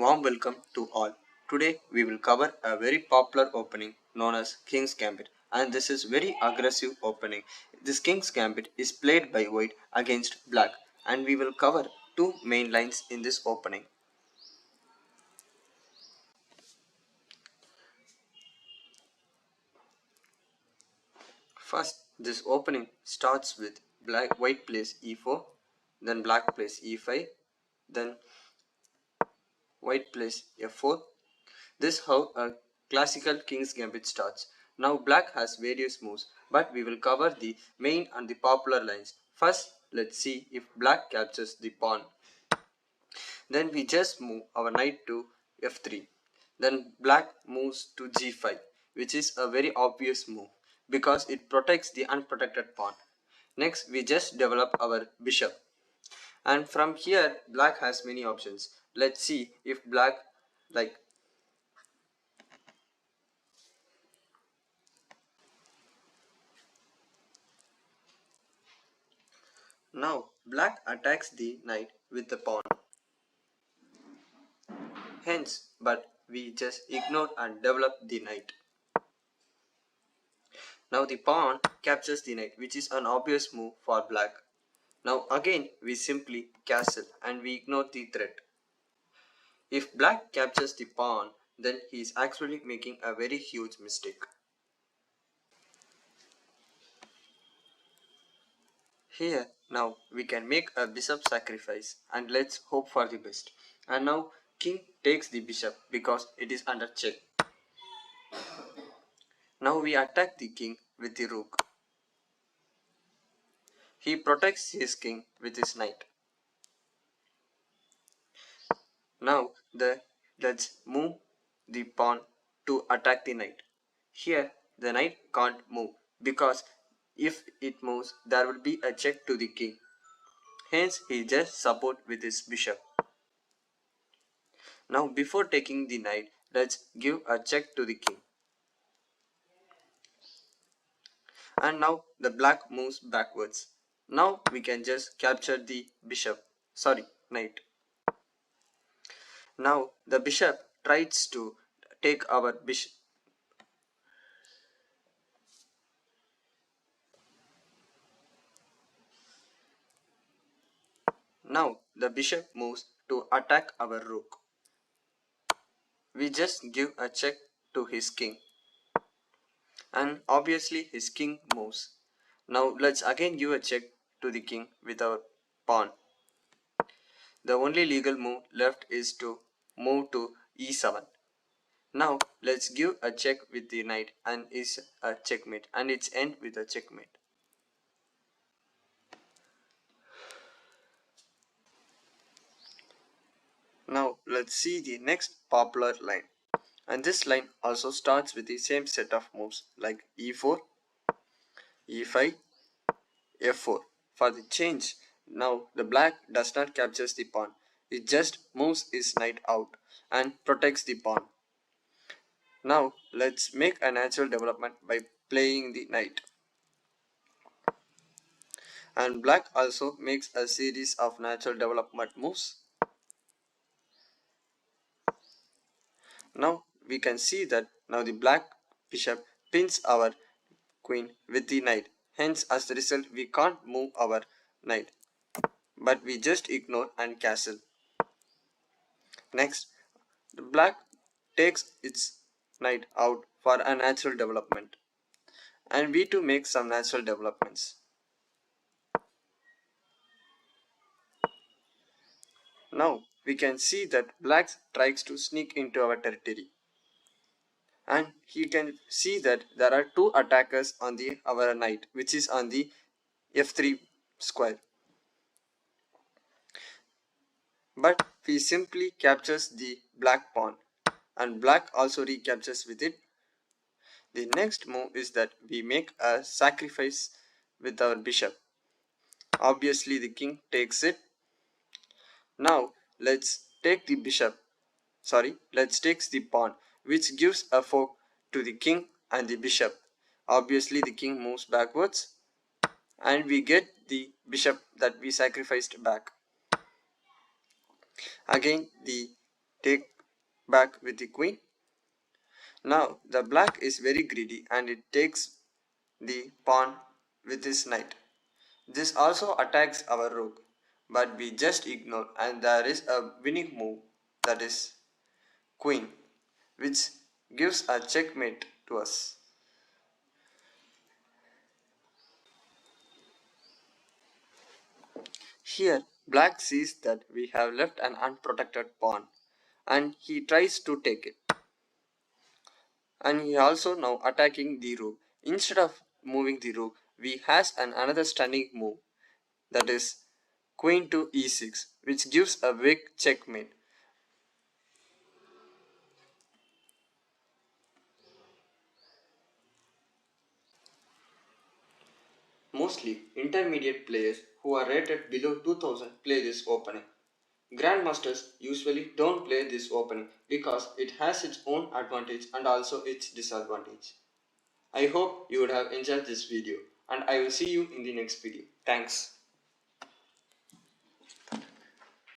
Warm welcome to all. Today we will cover a very popular opening known as King's Gambit, and this is very aggressive opening. This King's Gambit is played by white against black, and we will cover two main lines in this opening. First, this opening starts with white plays e4, then black plays e5, then white plays f4. This is how a classical King's Gambit starts. Now black has various moves, but we will cover the main and the popular lines. First, let's see if black captures the pawn. Then we just move our knight to f3. Then black moves to g5, which is a very obvious move because it protects the unprotected pawn. Next, we just develop our bishop. And from here, black has many options. Let's see if black like now black attacks the knight with the pawn. Hence, but we just ignore and develop the knight. Now the pawn captures the knight, which is an obvious move for black. Now again we simply castle and we ignore the threat. If black captures the pawn, then he is actually making a very huge mistake. Here now we can make a bishop sacrifice and let's hope for the best. And now king takes the bishop because it is under check. Now we attack the king with the rook. He protects his king with his knight. Now let's move the pawn to attack the knight. Here the knight can't move because if it moves there will be a check to the king. Hence he just support with his bishop. Now before taking the knight, let's give a check to the king. And now the black moves backwards. Now we can just capture the knight. Now the bishop tries to take our bishop. Now the bishop moves to attack our rook. We just give a check to his king. And obviously his king moves. Now let's again give a check to the king with our pawn. The only legal move left is to move to e7. Now let's give a check with the knight and it's a checkmate and it's end with a checkmate. Now let's see the next popular line. And this line also starts with the same set of moves like e4, e5, f4. For the change, now the black does not capture the pawn. It just moves his knight out and protects the pawn. Now let's make a natural development by playing the knight. And black also makes a series of natural development moves. Now we can see that now the black bishop pins our queen with the knight. Hence as the result we can't move our knight. But we just ignore and castle. Next, the black takes its knight out for a natural development. And we too make some natural developments. Now we can see that black tries to sneak into our territory. And you can see that there are two attackers on our knight, which is on the f3 square. But we simply captures the black pawn and black also recaptures with it. The next move is that we make a sacrifice with our bishop. Obviously the king takes it. Now let's take the let's take the pawn, which gives a fork to the king and the bishop. Obviously the king moves backwards and we get the bishop that we sacrificed back. Again the take back with the queen. Now the black is very greedy and it takes the pawn with his knight. This also attacks our rook, but we just ignore and there is a winning move, that is queen, which gives a checkmate to us. Here black sees that we have left an unprotected pawn and he tries to take it. And he also now attacking the rook. Instead of moving the rook, we has another stunning move, that is queen to e6, which gives a weak checkmate. Mostly intermediate players who are rated below 2000 play this opening. Grandmasters usually don't play this opening because it has its own advantage and also its disadvantage. I hope you would have enjoyed this video and I will see you in the next video. Thanks.